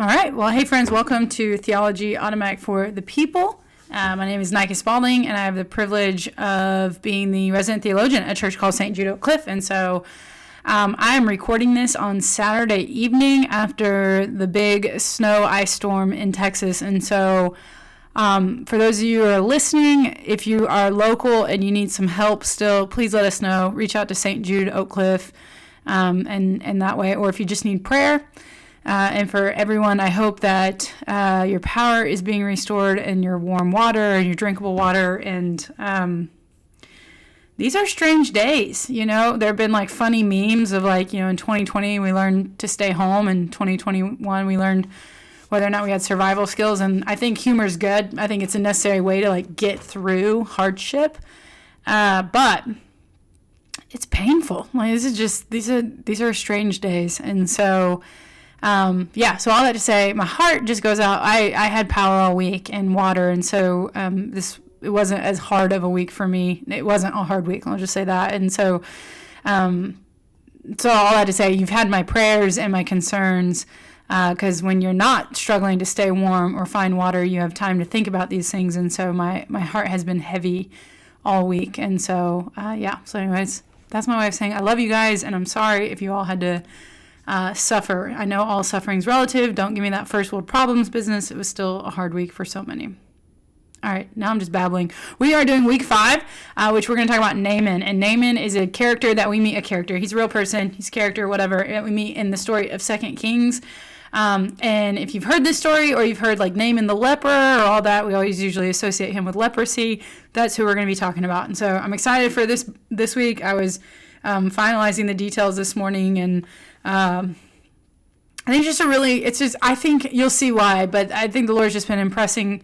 All right. Well, hey, friends, welcome to Theology Automatic for the People. My name is Nika Spalding, and I have the privilege of being the resident theologian at a church called St. Jude Oak Cliff. And so I am recording this on Saturday evening after the big snow ice storm in Texas. And so for those of you who are listening, if you are local and you need some help still, please let us know. Reach out to St. Jude Oak Cliff and that way, or if you just need prayer. And for everyone, I hope that your power is being restored and your warm water and your drinkable water. And these are strange days. You know, there have been like funny memes of like, you know, in 2020, we learned to stay home. In 2021, we learned whether or not we had survival skills. And I think humor is good. I think it's a necessary way to like get through hardship. But it's painful. Like this is just, these are strange days. And so, so all that to say, my heart just goes out. I had power all week and water. And so, it wasn't as hard of a week for me. It wasn't a hard week. I'll just say that. And so, so all that to say, you've had my prayers and my concerns, because when you're not struggling to stay warm or find water, you have time to think about these things. And so my heart has been heavy all week. And so, so anyways, that's my way of saying I love you guys. And I'm sorry if you all had to suffer. I know all suffering's relative. Don't give me that first world problems business. It was still a hard week for so many. All right, now I'm just babbling. We are doing week 5, which we're going to talk about Naaman. And Naaman is a character that we meet, a character. He's a real person. He's a character, whatever, that we meet in the story of 2 Kings. And if you've heard this story or you've heard like Naaman the leper or all that, we always usually associate him with leprosy. That's who we're going to be talking about. And so I'm excited for this week. I was finalizing the details this morning, and I think I think you'll see why, but I think the Lord's just been pressing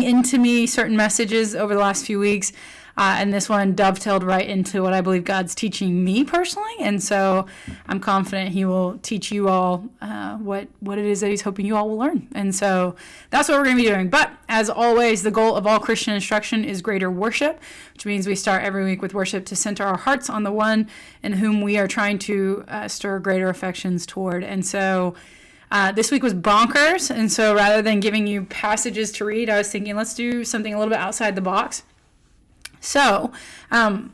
into me certain messages over the last few weeks. And this one dovetailed right into what I believe God's teaching me personally. And so I'm confident he will teach you all what it is that he's hoping you all will learn. And so that's what we're going to be doing. But as always, the goal of all Christian instruction is greater worship, which means we start every week with worship to center our hearts on the one in whom we are trying to stir greater affections toward. And so this week was bonkers. And so rather than giving you passages to read, I was thinking, let's do something a little bit outside the box. So, one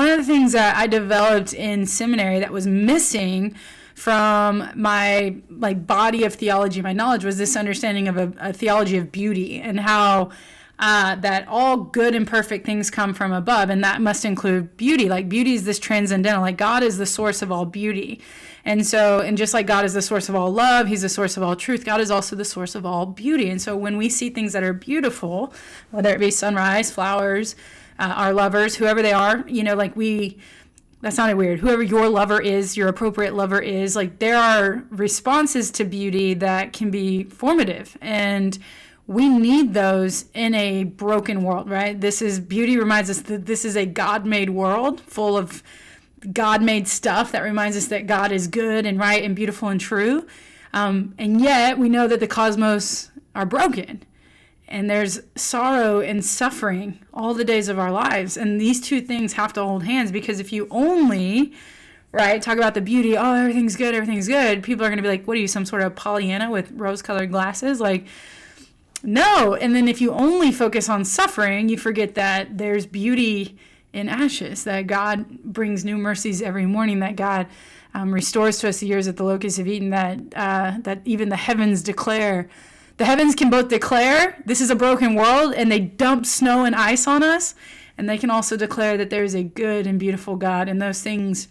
of the things that I developed in seminary that was missing from my body of theology, my knowledge, was this understanding of a theology of beauty and how that all good and perfect things come from above, and that must include beauty. Like beauty is this transcendental, like God is the source of all beauty. And just like God is the source of all love, he's the source of all truth, God is also the source of all beauty. And so when we see things that are beautiful, whether it be sunrise, flowers, our lovers, whoever they are, that sounded weird, whoever your lover is, your appropriate lover is, like there are responses to beauty that can be formative. And we need those in a broken world, right? Beauty reminds us that this is a God-made world full of God-made stuff that reminds us that God is good and right and beautiful and true. And yet we know that the cosmos are broken and there's sorrow and suffering all the days of our lives. And these two things have to hold hands, because if you only, talk about the beauty, oh, everything's good, people are going to be like, what are you, some sort of Pollyanna with rose-colored glasses? Like, no. And then if you only focus on suffering, you forget that there's beauty in ashes, that God brings new mercies every morning, that God restores to us the years that the locusts have eaten, that even the heavens declare. The heavens can both declare this is a broken world, and they dump snow and ice on us, and they can also declare that there is a good and beautiful God, and those things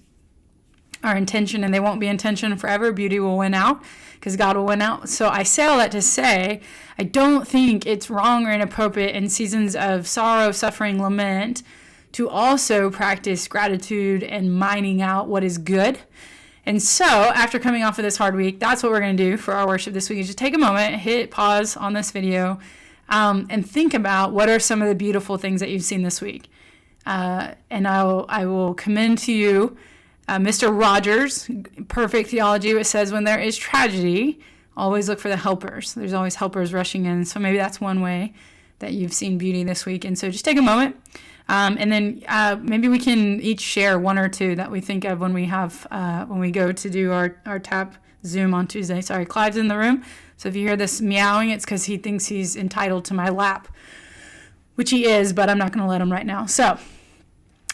are intention, and they won't be intention forever. Beauty will win out, because God will win out. So I say all that to say, I don't think it's wrong or inappropriate in seasons of sorrow, suffering, lament, to also practice gratitude and mining out what is good. And so after coming off of this hard week, that's what we're going to do for our worship this week, is just take a moment, hit pause on this video, and think about what are some of the beautiful things that you've seen this week. And I will commend to you Mr. Rogers' perfect theology, which says when there is tragedy, always look for the helpers. There's always helpers rushing in. So maybe that's one way that you've seen beauty this week. And so just take a moment. And then maybe we can each share one or two that we think of when we go to do our tap Zoom on Tuesday. Sorry, Clive's in the room. So if you hear this meowing, it's because he thinks he's entitled to my lap, which he is, but I'm not going to let him right now. So,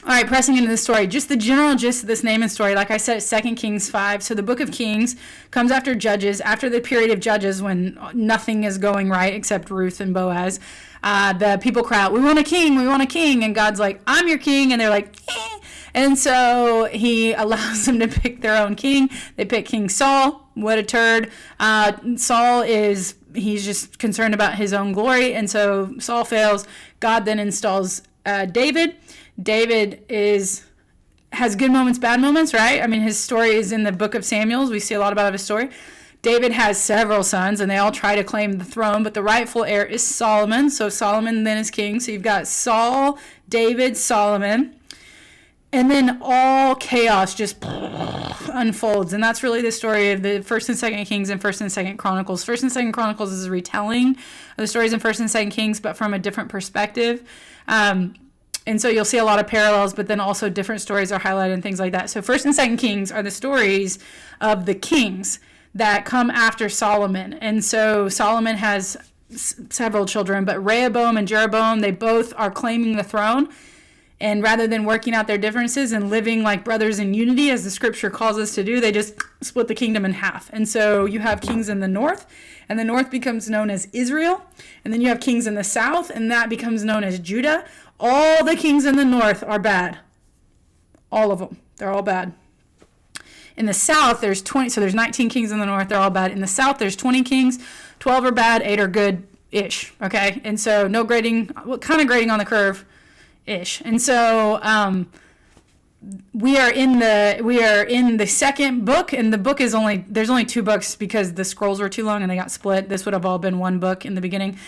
all right, pressing into the story. Just the general gist of this Naaman story. Like I said, it's 2 Kings 5. So the book of Kings comes after Judges, after the period of Judges when nothing is going right except Ruth and Boaz. The people cry out, we want a king, we want a king. And God's like, I'm your king. And they're like, eh. And so he allows them to pick their own king. They pick King Saul. What a turd. Saul he's just concerned about his own glory. And so Saul fails. God then installs David. David has good moments, bad moments, right? I mean, his story is in the book of Samuel. We see a lot about his story. David has several sons, and they all try to claim the throne, but the rightful heir is Solomon. So Solomon then is king. So you've got Saul, David, Solomon, and then all chaos just unfolds. And that's really the story of the 1st and 2nd Kings and 1st and 2nd Chronicles. 1st and 2nd Chronicles is a retelling of the stories in 1st and 2nd Kings, but from a different perspective. And so you'll see a lot of parallels, but then also different stories are highlighted and things like that. So 1st and 2nd Kings are the stories of the kings that come after Solomon. And so Solomon has several children, but Rehoboam and Jeroboam, they both are claiming the throne. And rather than working out their differences and living like brothers in unity, as the scripture calls us to do, they just split the kingdom in half. And so you have kings in the north, and the north becomes known as Israel. And then you have kings in the south, and that becomes known as Judah. All the kings in the north are bad. All of them. They're all bad. In the south, there's 20, so there's 19 kings in the north. They're all bad. In the south, there's 20 kings. 12 are bad, 8 are good-ish, okay? And so no grading, what kind of grading on the curve-ish. And so we are in the second book, and the book is there's only 2 books because the scrolls were too long and they got split. This would have all been 1 book in the beginning.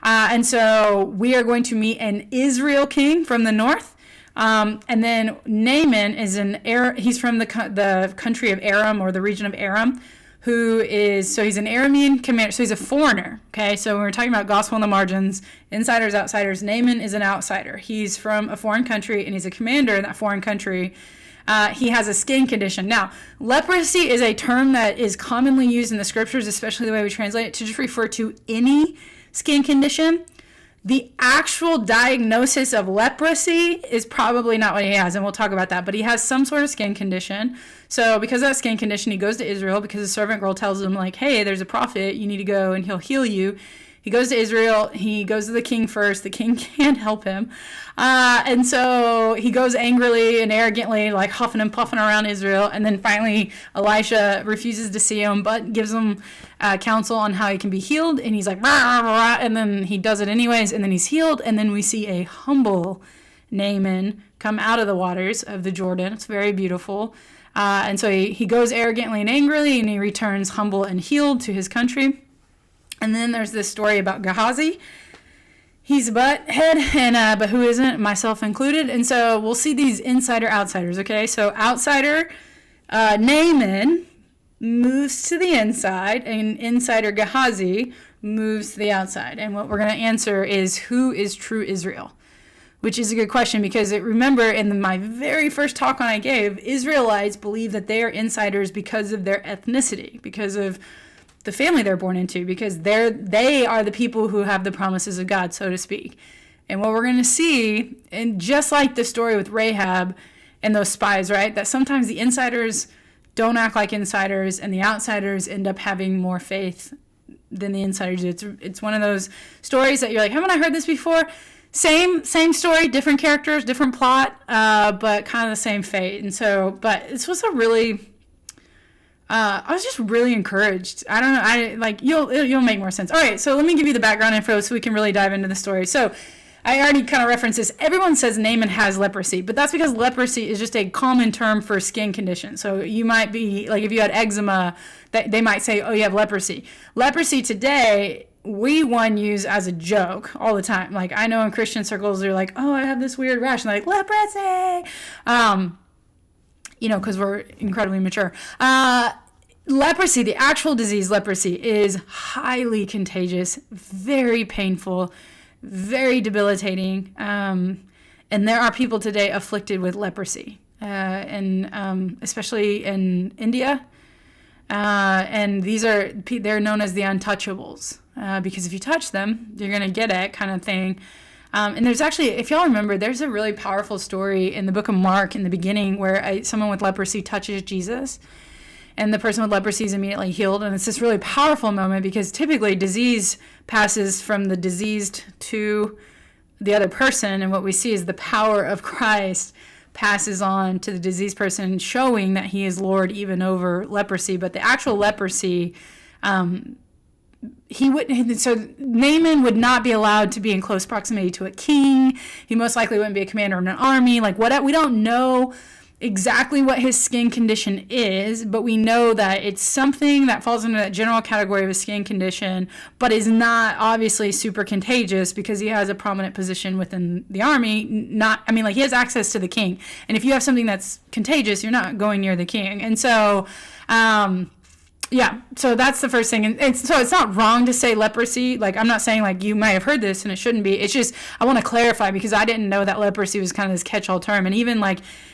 And so we are going to meet an Israel king from the north. And then Naaman is he's from the country of Aram, or the region of Aram, he's an Aramean commander. So he's a foreigner. Okay. So when we're talking about gospel on the margins, insiders, outsiders, Naaman is an outsider. He's from a foreign country and he's a commander in that foreign country. He has a skin condition. Now, leprosy is a term that is commonly used in the scriptures, especially the way we translate it, to just refer to any skin condition. The actual diagnosis of leprosy is probably not what he has, and we'll talk about that, but he has some sort of skin condition. So because of that skin condition, he goes to Israel because the servant girl tells him, like, hey, there's a prophet, you need to go and he'll heal you. He goes to Israel. He goes to the king first. The king can't help him. And so he goes angrily and arrogantly, like huffing and puffing around Israel. And then finally, Elisha refuses to see him, but gives him counsel on how he can be healed. And he's like, rah, rah, rah, and then he does it anyways. And then he's healed. And then we see a humble Naaman come out of the waters of the Jordan. It's very beautiful. And so he goes arrogantly and angrily, and he returns humble and healed to his country. And then there's this story about Gehazi. He's a butthead, but who isn't, myself included. And so we'll see these insider-outsiders, okay? So outsider Naaman moves to the inside, and insider Gehazi moves to the outside. And what we're going to answer is, who is true Israel? Which is a good question, because remember in my very first talk I gave, Israelites believe that they are insiders because of their ethnicity, because of the family they're born into, because they are the people who have the promises of God, so to speak. And what we're going to see, and just like the story with Rahab and those spies, right, that sometimes the insiders don't act like insiders, and the outsiders end up having more faith than the insiders do. It's one of those stories that you're like, haven't I heard this before? Same story, different characters, different plot, but kind of the same fate. And so, but this was a really... I was just really encouraged. I don't know. You'll make more sense. All right. So let me give you the background info so we can really dive into the story. So I already kind of referenced this. Everyone says Naaman has leprosy, but that's because leprosy is just a common term for skin condition. So you might be like, if you had eczema, they might say, oh, you have leprosy. Leprosy today, we use as a joke all the time. Like, I know in Christian circles, they're like, oh, I have this weird rash. And they're like, leprosy. Because we're incredibly mature. Leprosy, the actual disease leprosy, is highly contagious, very painful, very debilitating. And there are people today afflicted with leprosy, and especially in India. And they're known as the untouchables, because if you touch them, you're going to get it, kind of thing. And there's actually, if y'all remember, there's a really powerful story in the book of Mark in the beginning where someone with leprosy touches Jesus, and the person with leprosy is immediately healed. And it's this really powerful moment because typically disease passes from the diseased to the other person. And what we see is the power of Christ passes on to the diseased person, showing that he is Lord even over leprosy. But the actual leprosy, so Naaman would not be allowed to be in close proximity to a king. He most likely wouldn't be a commander in an army. We don't know exactly what his skin condition is, but we know that it's something that falls into that general category of a skin condition, but is not obviously super contagious because he has a prominent position within the army. He has access to the king. And if you have something that's contagious, you're not going near the king. And so, so that's the first thing. And so it's not wrong to say leprosy. I'm not saying you might have heard this and it shouldn't be. It's just, I want to clarify because I didn't know that leprosy was kind of this catch-all term. And even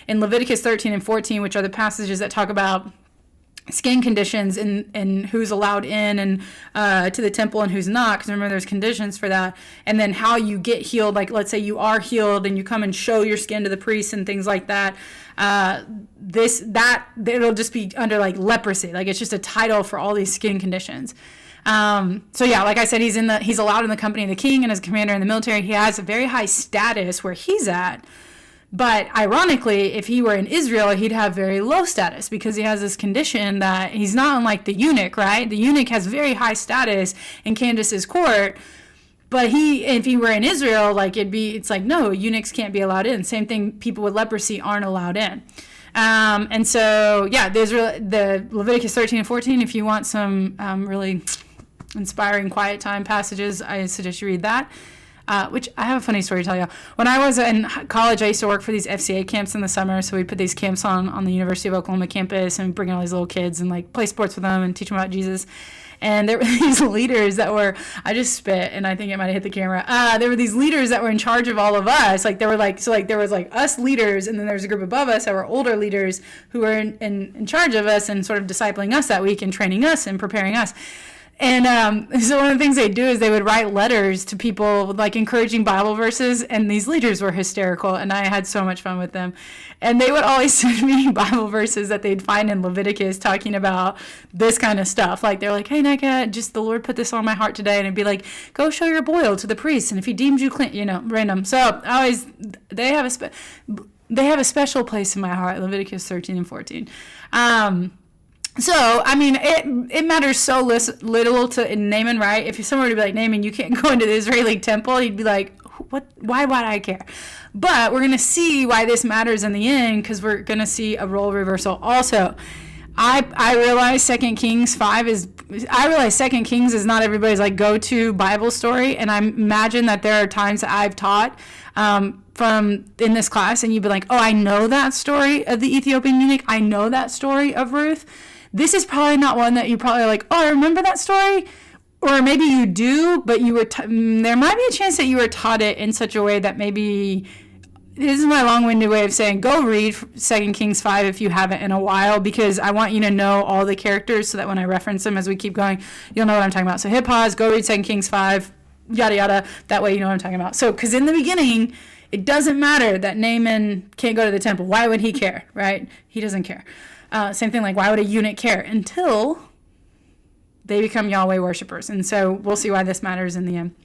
in Leviticus 13 and 14, which are the passages that talk about skin conditions and who's allowed in and to the temple and who's not, because remember there's conditions for that, and then how you get healed. Let's say you are healed and you come and show your skin to the priest and things like that. It'll just be under leprosy. It's just a title for all these skin conditions. Like I said, he's allowed in the company of the king, and as commander in the military, he has a very high status where he's at. But ironically, if he were in Israel, he'd have very low status because he has this condition that he's not unlike the eunuch, right? The eunuch has very high status in Candace's court. But if he were in Israel, no, eunuchs can't be allowed in. Same thing, people with leprosy aren't allowed in. There's the Leviticus 13 and 14. If you want some really inspiring quiet time passages, I suggest you read that. Which I have a funny story to tell you. When I was in college, I used to work for these FCA camps in the summer. So we put these camps on the University of Oklahoma campus and bring in all these little kids and play sports with them and teach them about Jesus. And there were these leaders that were, I just spit and I think it might have hit the camera. There were these leaders that were in charge of all of us. There was us leaders, and then there was a group above us that were older leaders who were in charge of us and sort of discipling us that week and training us and preparing us. And so one of the things they'd do is they would write letters to people, encouraging Bible verses, and these leaders were hysterical, and I had so much fun with them. And they would always send me Bible verses that they'd find in Leviticus talking about this kind of stuff. They're like, hey, Nika, just the Lord put this on my heart today, and it'd be like, go show your boil to the priest, and if he deems you clean, random. So they have a special place in my heart, Leviticus 13 and 14. It matters so little to Naaman, right? If someone were to be like, Naaman, you can't go into the Israeli temple, he'd be like, what? Why would I care? But we're going to see why this matters in the end, because we're going to see a role reversal also. I realize 2 Kings 5 is not everybody's go-to Bible story, and I imagine that there are times that I've taught from in this class, and you'd be like, oh, I know that story of the Ethiopian eunuch. I know that story of Ruth. This is probably not one that you probably oh, I remember that story. Or maybe you do, but you were there might be a chance that you were taught it in such a way that maybe, this is my long-winded way of saying, go read 2 Kings 5 if you haven't in a while, because I want you to know all the characters so that when I reference them as we keep going, you'll know what I'm talking about. So hit pause, go read 2 Kings 5, yada, yada. That way you know what I'm talking about. So, because in the beginning, it doesn't matter that Naaman can't go to the temple. Why would he care, right? He doesn't care. Same thing, why would a eunuch care? Until they become Yahweh worshipers. And so we'll see why this matters in the end.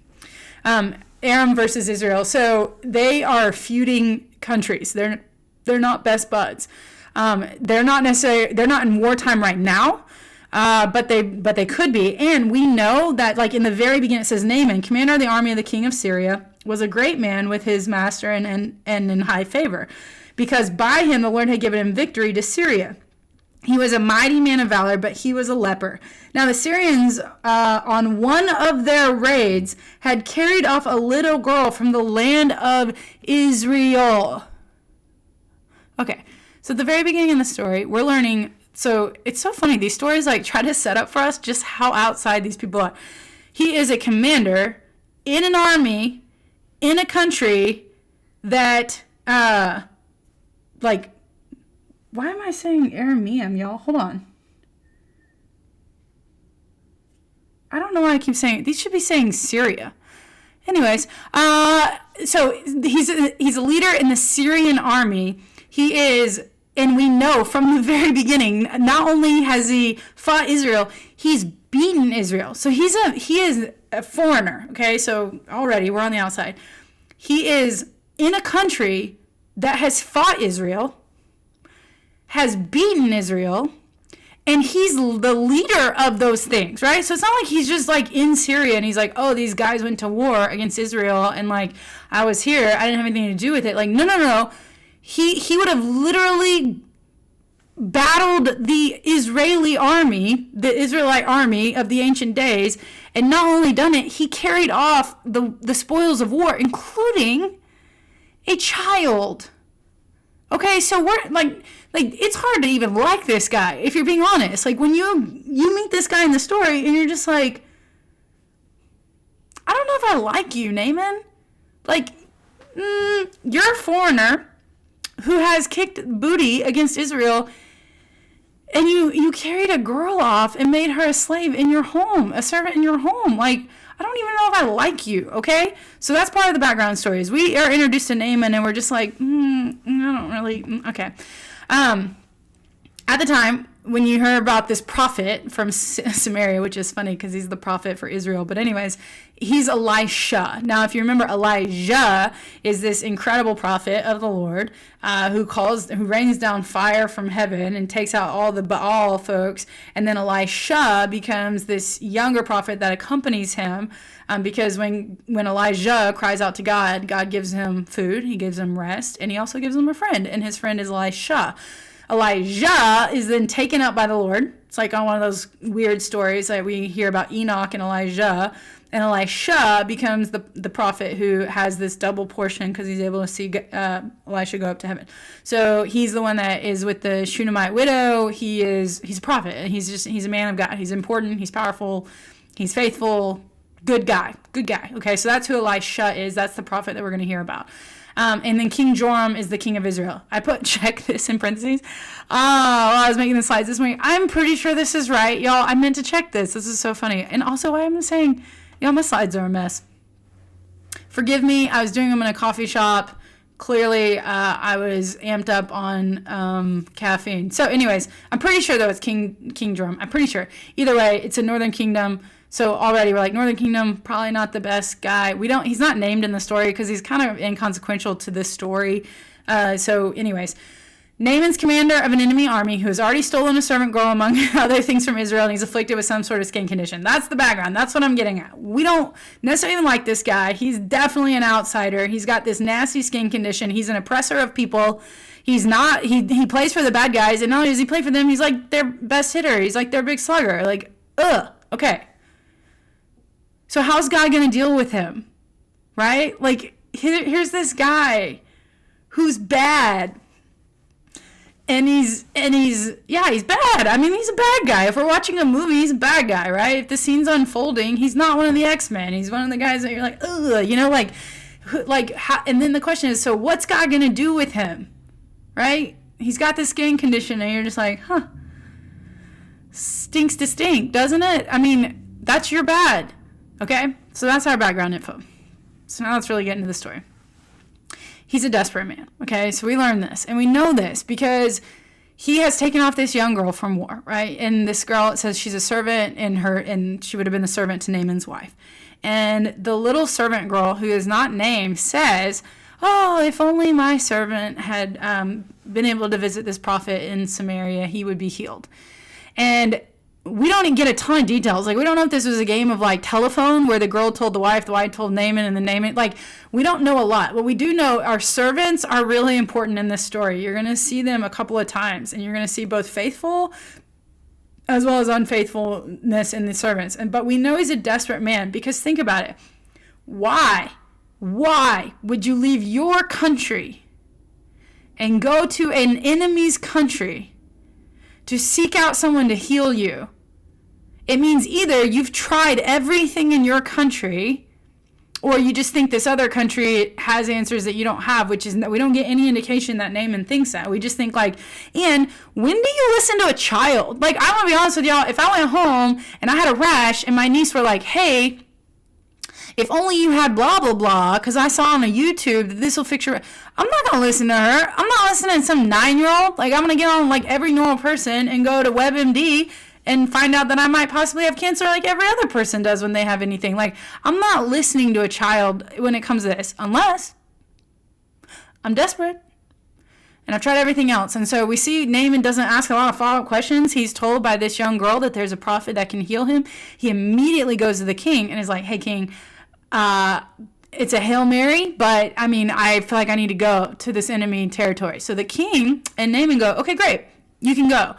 Aram versus Israel. So they are feuding countries. They're not best buds. They're not in wartime right now. But they could be. And we know that in the very beginning it says Naaman, commander of the army of the king of Syria, was a great man with his master and in high favor, because by him the Lord had given him victory to Syria. He was a mighty man of valor, but he was a leper. Now the Syrians, on one of their raids, had carried off a little girl from the land of Israel. Okay, so at the very beginning of the story, we're learning. So it's so funny. These stories try to set up for us just how outside these people are. He is a commander in an army in a country that, why am I saying Arameum, y'all? Hold on. I don't know why I keep saying, these should be saying Syria. Anyways, so he's a leader in the Syrian army. He is, and we know from the very beginning, not only has he fought Israel, he's beaten Israel. So he is a foreigner, okay? So already we're on the outside. He is in a country that has fought Israel, has beaten Israel, and he's the leader of those things, right? So it's not like he's just like in Syria and he's like, oh, these guys went to war against Israel and like I was here, I didn't have anything to do with it. Like, no. He would have literally battled the Israelite army of the ancient days, and not only done it, he carried off the spoils of war, including a child. Okay, so we're like it's hard to even like this guy, if you're being honest. Like when you meet this guy in the story and you're just like, I don't know if I like you, Naaman. Like, you're a foreigner who has kicked booty against Israel, and you carried a girl off and made her a slave in your home, a servant in your home. Like, I don't even know if I like you, okay? So that's part of the background story. Is we are introduced to Naaman, and we're just like, I don't really, okay. At the time, when you heard about this prophet from Samaria, which is funny because he's the prophet for Israel, but anyways, he's Elisha. Now, if you remember, Elijah is this incredible prophet of the Lord who rains down fire from heaven and takes out all the Baal folks, and then Elisha becomes this younger prophet that accompanies him because when Elijah cries out to God, God gives him food, he gives him rest, and he also gives him a friend, and his friend is Elisha. Elijah is then taken up by the Lord. It's like on one of those weird stories that we hear about Enoch and Elijah. And Elisha becomes the prophet who has this double portion because he's able to see Elisha go up to heaven. So he's the one that is with the Shunammite widow. He's a prophet. And he's a man of God. He's important. He's powerful. He's faithful. Good guy. Okay, so that's who Elisha is. That's the prophet that we're going to hear about. And then King Joram is the king of Israel. I put check this in parentheses. While I was making the slides this morning. I'm pretty sure this is right. Y'all, I meant to check this. This is so funny. And also why I'm saying, y'all, my slides are a mess. Forgive me. I was doing them in a coffee shop. Clearly, I was amped up on caffeine. So anyways, I'm pretty sure that was King Joram. I'm pretty sure. Either way, it's a northern kingdom. So already we're like, Northern Kingdom, probably not the best guy. He's not named in the story because he's kind of inconsequential to this story. So anyways, Naaman's commander of an enemy army who has already stolen a servant girl among other things from Israel, and he's afflicted with some sort of skin condition. That's the background. That's what I'm getting at. We don't necessarily even like this guy. He's definitely an outsider. He's got this nasty skin condition. He's an oppressor of people. He's not, he plays for the bad guys, and not only does he play for them, he's like their best hitter. He's like their big slugger. Like, okay. So how's God going to deal with him, right? Like, here's this guy who's bad, and he's bad. I mean, he's a bad guy. If we're watching a movie, he's a bad guy, right? If the scene's unfolding, he's not one of the X-Men. He's one of the guys that you're like, how, and then the question is, so what's God going to do with him, right? He's got this skin condition, and you're just like, stinks to stink, doesn't it? I mean, that's your bad. Okay, so that's our background info. So now let's really get into the story. He's a desperate man, okay? So we learn this, and we know this because he has taken off this young girl from war, right? And this girl, it says she's a servant, and she would have been the servant to Naaman's wife. And the little servant girl, who is not named, says, oh, if only my servant had been able to visit this prophet in Samaria, he would be healed. And we don't even get a ton of details. Like, we don't know if this was a game of, like, telephone where the girl told the wife told Naaman, and then Naaman, like, we don't know a lot. What we do know, our servants are really important in this story. You're going to see them a couple of times, and you're going to see both faithful as well as unfaithfulness in the servants. But we know he's a desperate man because think about it. Why would you leave your country and go to an enemy's country to seek out someone to heal you? It means either you've tried everything in your country or you just think this other country has answers that you don't have, which is that we don't get any indication that Naaman thinks that. We just think like, and when do you listen to a child? Like, I want to be honest with y'all, if I went home and I had a rash and my niece were like, hey, if only you had blah, blah, blah, because I saw on a YouTube that this will fix your... I'm not going to listen to her. I'm not listening to some 9-year-old. Like, I'm going to get on like every normal person and go to WebMD and find out that I might possibly have cancer like every other person does when they have anything. Like, I'm not listening to a child when it comes to this, unless I'm desperate. And I've tried everything else. And so we see Naaman doesn't ask a lot of follow-up questions. He's told by this young girl that there's a prophet that can heal him. He immediately goes to the king and is like, hey, king, it's a Hail Mary, but I mean, I feel like I need to go to this enemy territory. So the king and Naaman go, okay, great, you can go.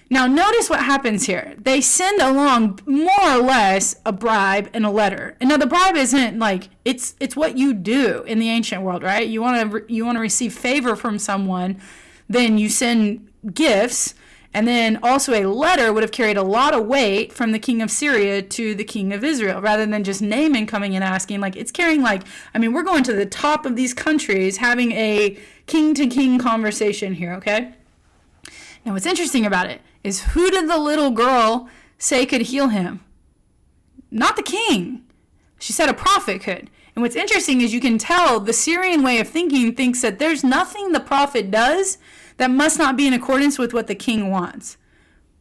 Now notice what happens here. They send along more or less a bribe and a letter. And now the bribe isn't like, it's what you do in the ancient world, right? You want to receive favor from someone, then you send gifts. And then also a letter would have carried a lot of weight from the king of Syria to the king of Israel, rather than just Naaman coming and asking. Like, it's carrying like, I mean, we're going to the top of these countries having a king-to-king conversation here, okay? Now, what's interesting about it is, who did the little girl say could heal him? Not the king. She said a prophet could. And what's interesting is you can tell the Syrian way of thinking thinks that there's nothing the prophet does that must not be in accordance with what the king wants,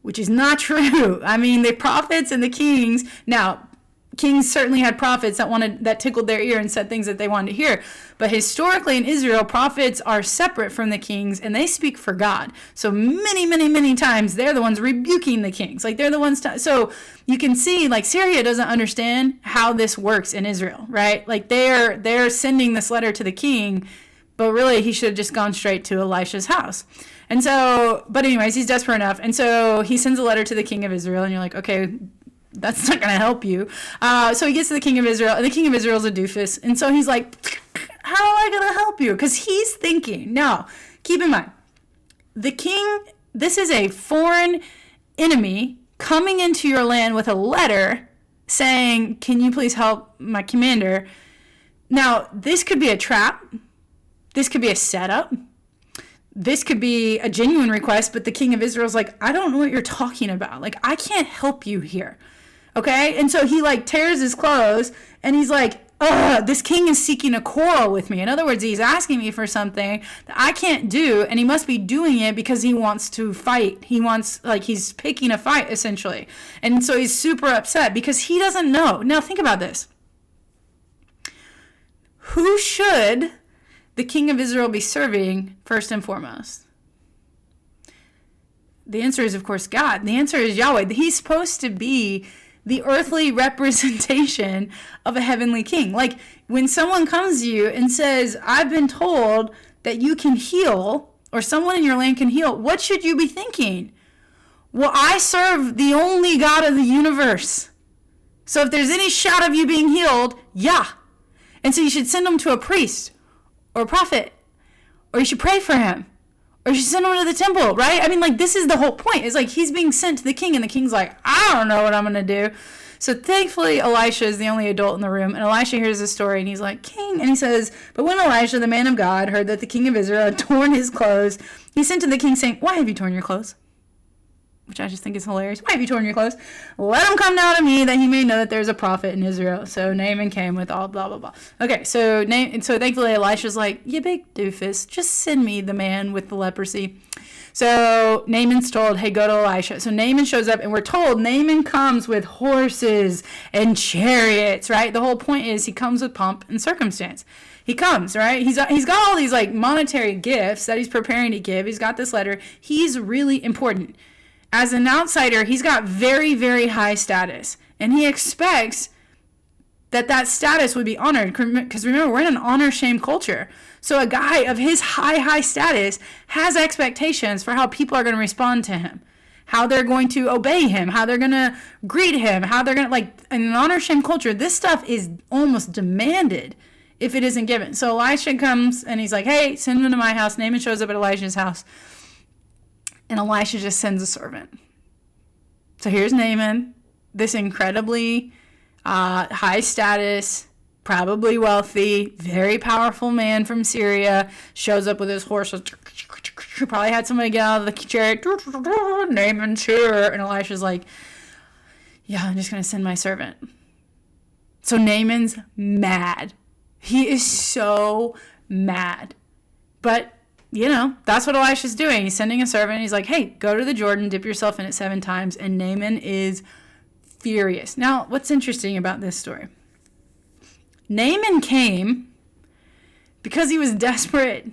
which is not true. I mean, the prophets and the kings, now, kings certainly had prophets that tickled their ear and said things that they wanted to hear. But historically in Israel, prophets are separate from the kings and they speak for God. So many, many, many times they're the ones rebuking the kings. Like, they're the ones so you can see, like, Syria doesn't understand how this works in Israel, right? Like, they're sending this letter to the king, but really, he should have just gone straight to Elisha's house. And so, but anyways, he's desperate enough. And so he sends a letter to the king of Israel. And you're like, okay, that's not going to help you. So he gets to the king of Israel. And the king of Israel is a doofus. And so he's like, how am I going to help you? Because he's thinking. Now, keep in mind, the king, this is a foreign enemy coming into your land with a letter saying, can you please help my commander? Now, this could be a trap. This could be a setup. This could be a genuine request, but the king of Israel's like, I don't know what you're talking about. Like, I can't help you here. Okay? And so he like tears his clothes and he's like, this king is seeking a quarrel with me. In other words, he's asking me for something that I can't do, and he must be doing it because he wants to fight. He's picking a fight, essentially. And so he's super upset because he doesn't know. Now, think about this. Who should the king of Israel be serving first and foremost? The answer is, of course, God. The answer is Yahweh. He's supposed to be the earthly representation of a heavenly king. Like, when someone comes to you and says, I've been told that you can heal, or someone in your land can heal, what should you be thinking? Well, I serve the only God of the universe. So if there's any shot of you being healed, yeah. And so you should send them to a priest or a prophet, or you should pray for him, or you should send him to the temple, right? I mean, like, this is the whole point. It's like he's being sent to the king, and the king's like, I don't know what I'm going to do. So thankfully, Elisha is the only adult in the room, and Elisha hears the story, and he's like, King, and he says, but when Elisha, the man of God, heard that the king of Israel had torn his clothes, he sent to the king saying, why have you torn your clothes? Which I just think is hilarious. Why have you torn your clothes? Let him come now to me, that he may know that there's a prophet in Israel. So Naaman came with all blah, blah, blah. Okay, so thankfully Elisha's like, you big doofus, just send me the man with the leprosy. So Naaman's told, hey, go to Elisha. So Naaman shows up, and we're told Naaman comes with horses and chariots, right? The whole point is he comes with pomp and circumstance. He comes, right? He's got all these like monetary gifts that he's preparing to give. He's got this letter. He's really important. As an outsider, he's got very, very high status, and he expects that status would be honored, because remember, we're in an honor-shame culture. So a guy of his high status has expectations for how people are going to respond to him, how they're going to obey him, how they're going to greet him, how they're going to, like, in an honor-shame culture, this stuff is almost demanded if it isn't given. So Elisha comes, and he's like, hey, send him to my house. Naaman shows up at Elisha's house. And Elisha just sends a servant. So here's Naaman, this incredibly high status probably wealthy, very powerful man from Syria, shows up with his horses. Probably had somebody get out of the chariot. Naaman's here. And Elisha's like, yeah, I'm just going to send my servant. So Naaman's mad. He is so mad. But, that's what Elisha's doing. He's sending a servant. He's like, hey, go to the Jordan, dip yourself in it 7 times. And Naaman is furious. Now, what's interesting about this story? Naaman came because he was desperate,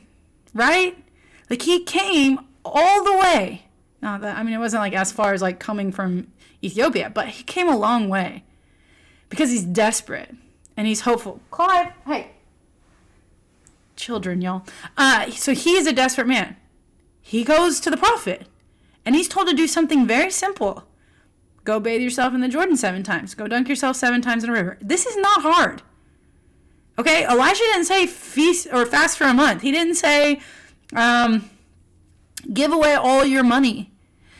right? Like, he came all the way. Not that, it wasn't like as far as like coming from Ethiopia, but he came a long way because he's desperate and he's hopeful. Clive, hey. Children, y'all. So he is a desperate man. He goes to the prophet and he's told to do something very simple. Go bathe yourself in the Jordan 7 times. Go dunk yourself 7 times in a river. This is not hard. Okay, Elisha didn't say feast or fast for a month. He didn't say give away all your money.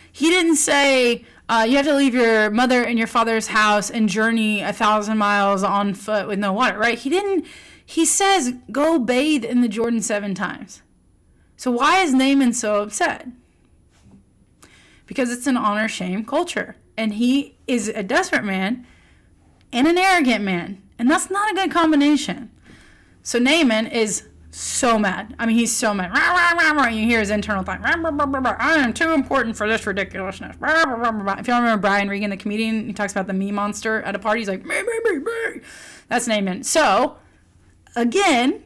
He didn't say you have to leave your mother and your father's house and journey 1,000 miles on foot with no water, right? He didn't. He says go bathe in the Jordan 7 times. So why is Naaman so upset? Because it's an honor-shame culture. And he is a desperate man and an arrogant man. And that's not a good combination. So Naaman is so mad. He's so mad. You hear his internal thought. I am too important for this ridiculousness. If y'all remember Brian Regan, the comedian, he talks about the me monster at a party. He's like, me. That's Naaman. So, again,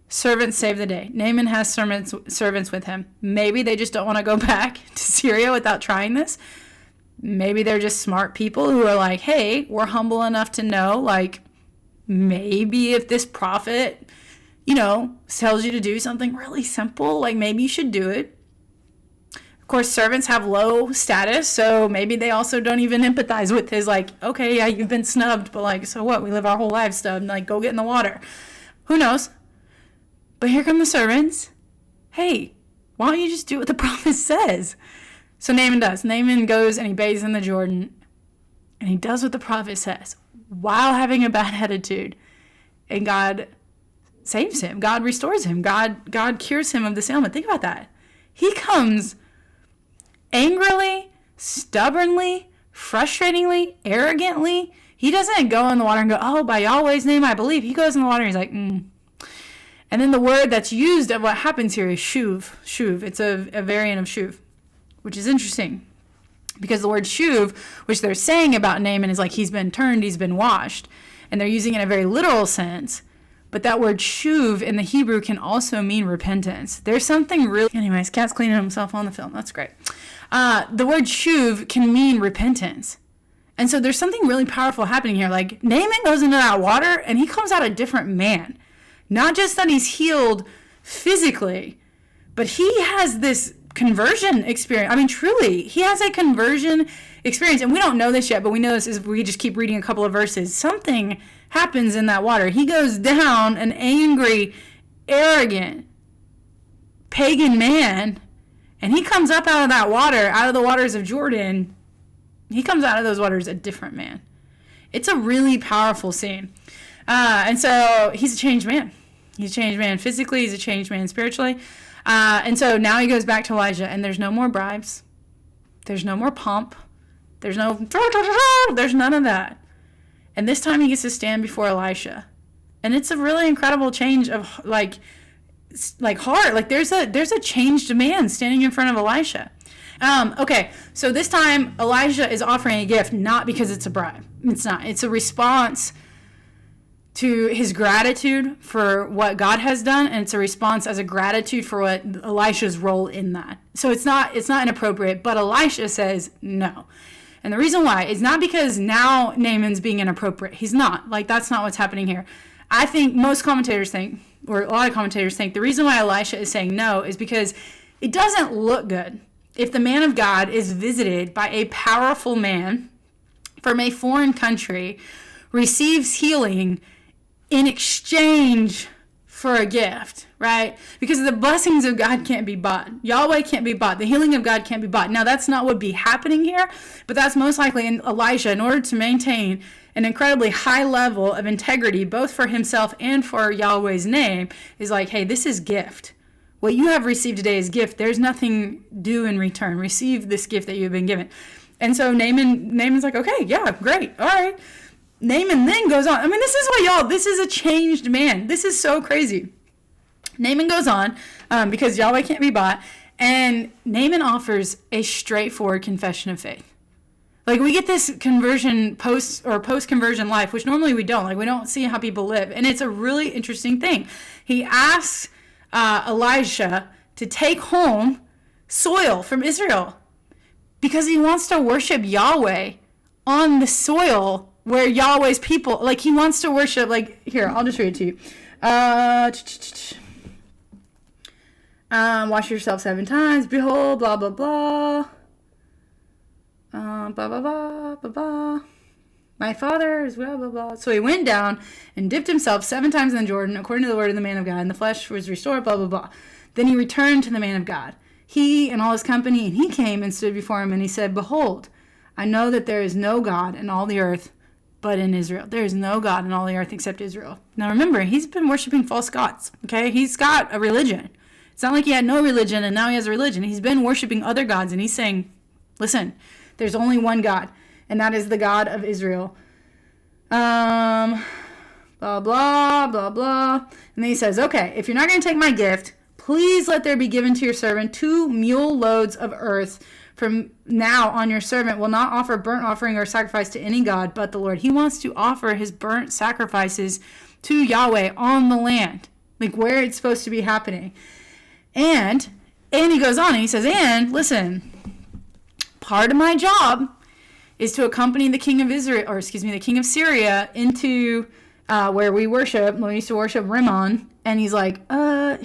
servants save the day. Naaman has servants with him. Maybe they just don't want to go back to Syria without trying this. Maybe they're just smart people who are like, hey, we're humble enough to know, like, maybe if this prophet, tells you to do something really simple, like maybe you should do it. Of course, servants have low status, so maybe they also don't even empathize with his, like, okay, yeah, you've been snubbed, but like, so what? We live our whole lives snubbed, like, go get in the water. Who knows? But here come the servants. Hey, why don't you just do what the prophet says? So Naaman does. Naaman goes and he bathes in the Jordan, and he does what the prophet says while having a bad attitude. And God saves him. God restores him. God cures him of this ailment. Think about that. He comes angrily, stubbornly, frustratingly, arrogantly. He doesn't go in the water and go, oh, by Yahweh's name I believe. He goes in the water and he's like, And then the word that's used of what happens here is shuv. Shuv. It's a variant of shuv, which is interesting. Because the word shuv, which they're saying about Naaman, is like he's been turned, he's been washed. And they're using it in a very literal sense. But that word shuv in the Hebrew can also mean repentance. There's something really... Anyways, Cat's cleaning himself on the film. That's great. The word shuv can mean repentance. And so there's something really powerful happening here. Like, Naaman goes into that water and he comes out a different man. Not just that he's healed physically, but he has this conversion experience. Truly, he has a conversion experience. And we don't know this yet, but we know this as we just keep reading a couple of verses. Something happens in that water. He goes down an angry, arrogant, pagan man, and he comes up out of that water, out of the waters of Jordan. He comes out of those waters a different man. It's a really powerful scene. And so he's a changed man. He's a changed man physically. He's a changed man spiritually. And so now he goes back to Elijah, and there's no more bribes. There's no more pomp. There's none of that. And this time he gets to stand before Elisha. And it's a really incredible change of like heart. Like there's a changed man standing in front of Elisha. Okay, so this time Elijah is offering a gift, not because it's a bribe. It's not. It's a response to his gratitude for what God has done, and it's a response as a gratitude for what Elisha's role in that. So it's not inappropriate, but Elisha says no. And the reason why is not because now Naaman's being inappropriate. He's not. Like, that's not what's happening here. I think most commentators think, or a lot of commentators think, the reason why Elisha is saying no is because it doesn't look good if the man of God is visited by a powerful man from a foreign country, receives healing in exchange for a gift, right? Because the blessings of God can't be bought. Yahweh can't be bought. The healing of God can't be bought. Now, that's not what would be happening here, but that's most likely in Elisha, in order to maintain an incredibly high level of integrity, both for himself and for Yahweh's name, is like, hey, this is gift. What you have received today is gift. There's nothing due in return. Receive this gift that you've been given. And so Naaman's like, okay, yeah, great, all right. Naaman then goes on. I mean, this is what y'all, this is a changed man. This is so crazy. Naaman goes on because Yahweh can't be bought. And Naaman offers a straightforward confession of faith. Like, we get this conversion post-conversion life, which normally we don't. Like, we don't see how people live. And it's a really interesting thing. He asks Elisha to take home soil from Israel because he wants to worship Yahweh on the soil where Yahweh's people, like, he wants to worship, like, here, I'll just read it to you. Wash yourself 7 times, behold, blah, blah, blah. Blah, blah, blah, blah, blah. My father is blah, blah, blah. So he went down and dipped himself 7 times in the Jordan, according to the word of the man of God, and the flesh was restored, blah, blah, blah. Then he returned to the man of God, he and all his company, and he came and stood before him, and he said, behold, I know that there is no God in all the earth but in Israel. There is no God in all the earth except Israel. Now remember, he's been worshiping false gods, okay? He's got a religion. It's not like he had no religion and now he has a religion. He's been worshiping other gods, and he's saying, listen, there's only one God, and that is the God of Israel. Blah, blah, blah, blah. And then he says, okay, if you're not going to take my gift, please let there be given to your servant 2 mule loads of earth. From now on, your servant will not offer burnt offering or sacrifice to any god but the Lord. He wants to offer his burnt sacrifices to Yahweh on the land, like where it's supposed to be happening. And he goes on and he says, and listen, part of my job is to accompany the king of the king of Syria into where we worship. We used to worship Rimmon. And he's like,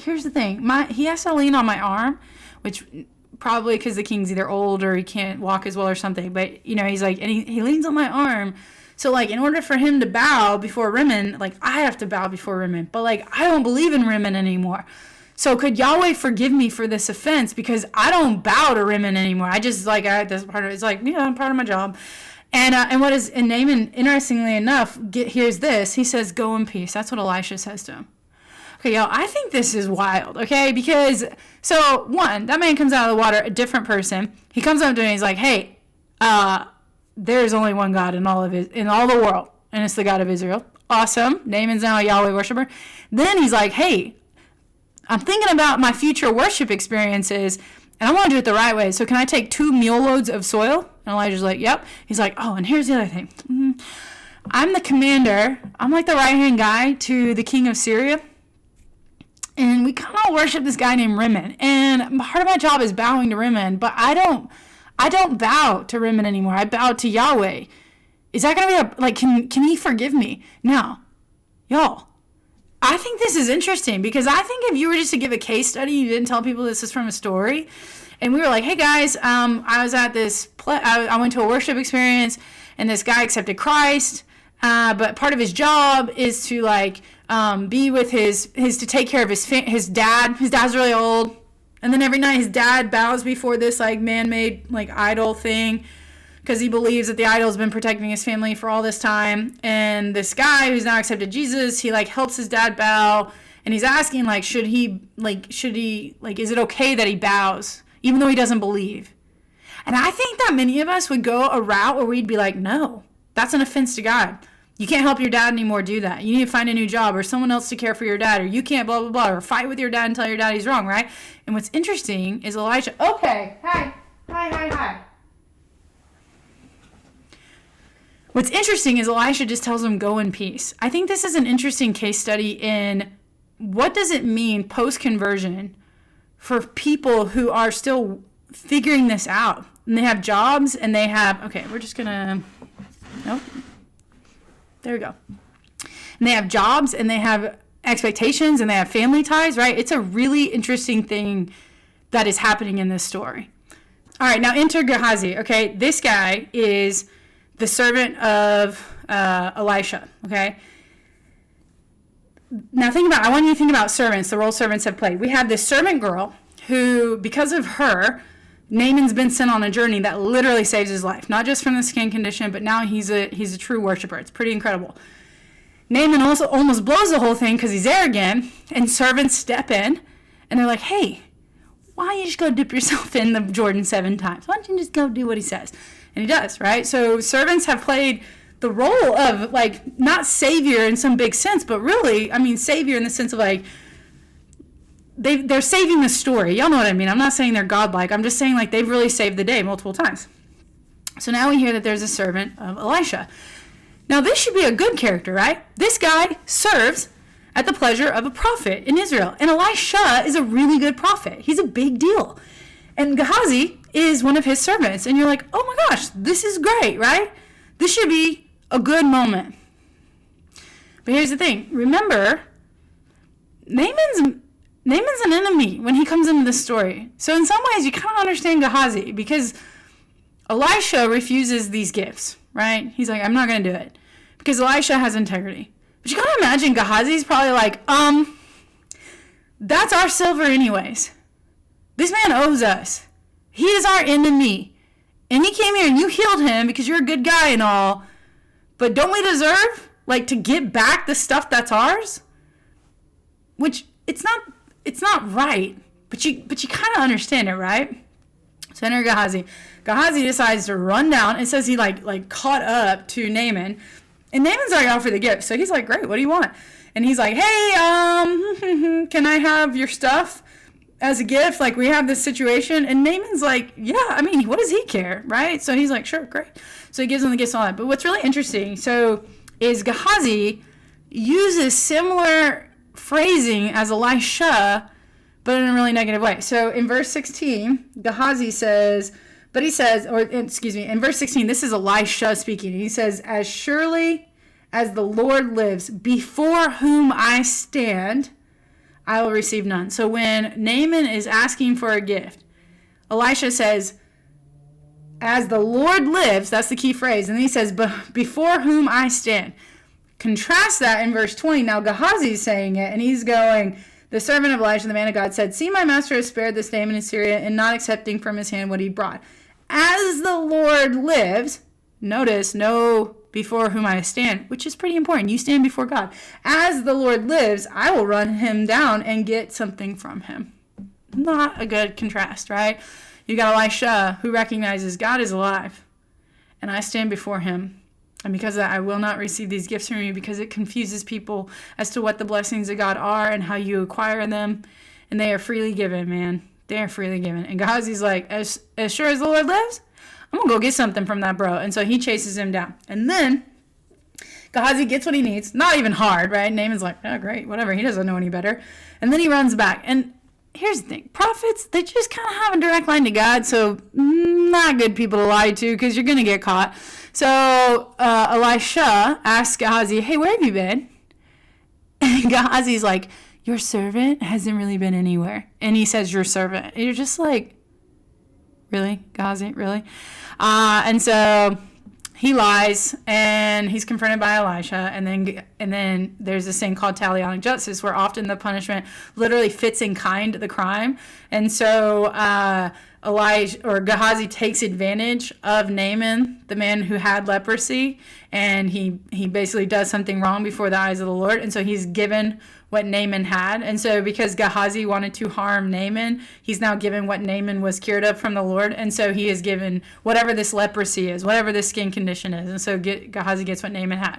here's the thing. He has to lean on my arm, which probably because the king's either old or he can't walk as well or something. But, he's like, and he leans on my arm. So, like, in order for him to bow before Rimmon, like, I have to bow before Rimmon. But, like, I don't believe in Rimmon anymore. So could Yahweh forgive me for this offense? Because I don't bow to Rimmon anymore. I just, like, that's part of it. It's like, I'm part of my job. And Naaman, interestingly enough, here's this. He says, go in peace. That's what Elisha says to him. Okay, y'all, I think this is wild, okay? Because, so, one, that man comes out of the water, a different person. He comes up to me and he's like, hey, there's only one God in all the world, and it's the God of Israel. Awesome. Naaman's now a Yahweh worshiper. Then he's like, hey, I'm thinking about my future worship experiences, and I want to do it the right way. So can I take 2 mule loads of soil? And Elijah's like, yep. He's like, oh, and here's the other thing. I'm the commander. I'm like the right-hand guy to the king of Syria. And we kind of worship this guy named Rimmon. And part of my job is bowing to Rimmon, but I don't bow to Rimmon anymore. I bow to Yahweh. Is that going to be can he forgive me? Now, y'all, I think this is interesting because I think if you were just to give a case study, you didn't tell people this is from a story, and we were like, hey guys, I was at this, I went to a worship experience, and this guy accepted Christ, but part of his job is to be with to take care of his dad. His dad's really old, and then every night his dad bows before this man-made idol thing because he believes that the idol's been protecting his family for all this time. And this guy who's now accepted Jesus, he helps his dad bow, and he's asking is it okay that he bows even though he doesn't believe? And I think that many of us would go a route where we'd be like, no, that's an offense to God. You can't help your dad anymore do that. You need to find a new job or someone else to care for your dad, or you can't blah, blah, blah, or fight with your dad and tell your dad he's wrong, right? And what's interesting is Elijah, okay, hi. What's interesting is Elisha just tells him, go in peace. I think this is an interesting case study in what does it mean post-conversion for people who are still figuring this out. And they have jobs and they have, there we go. And they have jobs and they have expectations and they have family ties, right? It's a really interesting thing that is happening in this story. All right, now enter Gehazi. Okay, this guy is the servant of Elisha. Okay, Now I want you to think about servants, the role servants have played. We have this servant girl who, because of her, Naaman's been sent on a journey that literally saves his life. Not just from the skin condition, but now he's a true worshiper. It's pretty incredible. Naaman also almost blows the whole thing because he's arrogant, and servants step in, and they're like, hey, why don't you just go dip yourself in the Jordan 7 times? Why don't you just go do what he says? And he does, right? So servants have played the role of, like, not savior in some big sense, but really, I mean, savior in the sense of, like, they're saving the story. Y'all know what I mean. I'm not saying they're godlike. I'm just saying, like, they've really saved the day multiple times. So now we hear that there's a servant of Elisha. Now, this should be a good character, right? This guy serves at the pleasure of a prophet in Israel. And Elisha is a really good prophet. He's a big deal. And Gehazi is one of his servants. And you're like, oh my gosh, this is great, right? This should be a good moment. But here's the thing. Remember, Naaman's an enemy when he comes into this story. So in some ways, you kind of understand Gehazi because Elisha refuses these gifts, right? He's like, I'm not going to do it because Elisha has integrity. But you got to imagine Gehazi's probably like, that's our silver anyways. This man owes us. He is our enemy. And he came here and you healed him because you're a good guy and all. But don't we deserve, like, to get back the stuff that's ours? Which, it's not right. But you kind of understand it, right? So enter Gehazi. Gehazi decides to run down. It says he, like caught up to Naaman. And Naaman's already offered the gift. So he's like, great, what do you want? And he's like, hey, can I have your stuff as a gift? Like, we have this situation. And Naaman's like, yeah, I mean, what does he care, right? So he's like, sure, great. So he gives him the gifts and all that. But what's really interesting, is Gehazi uses similar phrasing as Elisha, but in a really negative way. So in verse 16, Gehazi says, in verse 16, this is Elisha speaking. He says, as surely as the Lord lives, before whom I stand, I will receive none. So when Naaman is asking for a gift, Elisha says, as the Lord lives, that's the key phrase. And then he says, before whom I stand. Contrast that in verse 20. Now Gehazi is saying it, and he's going, the servant of Elisha, the man of God, said, see, my master has spared this Naaman in Syria and not accepting from his hand what he brought. As the Lord lives, notice, no before whom I stand, which is pretty important. You stand before God. As the Lord lives, I will run him down and get something from him. Not a good contrast, right? You got Elisha who recognizes God is alive and I stand before him. And because of that, I will not receive these gifts from you because it confuses people as to what the blessings of God are and how you acquire them. And they are freely given, man. They are freely given. And Gehazi's like, as sure as the Lord lives, I'm going to go get something from that bro. And so he chases him down. And then Gehazi gets what he needs. Not even hard, right? Naaman's like, oh, great, whatever. He doesn't know any better. And then he runs back. And here's the thing. Prophets, they just kind of have a direct line to God. So not good people to lie to because you're going to get caught. So Elisha asks Gehazi, hey, where have you been? And Gehazi's like, your servant hasn't really been anywhere. And he says, your servant. And you're just like, really, Gehazi, really? And so he lies, and he's confronted by Elisha, and then there's this thing called talionic justice, where often the punishment literally fits in kind the crime. And so Gehazi takes advantage of Naaman, the man who had leprosy, and he basically does something wrong before the eyes of the Lord, and so he's given what Naaman had. And so because Gehazi wanted to harm Naaman, he's now given what Naaman was cured of from the Lord, and so he is given whatever this leprosy is, whatever this skin condition is, and so Gehazi gets what Naaman had.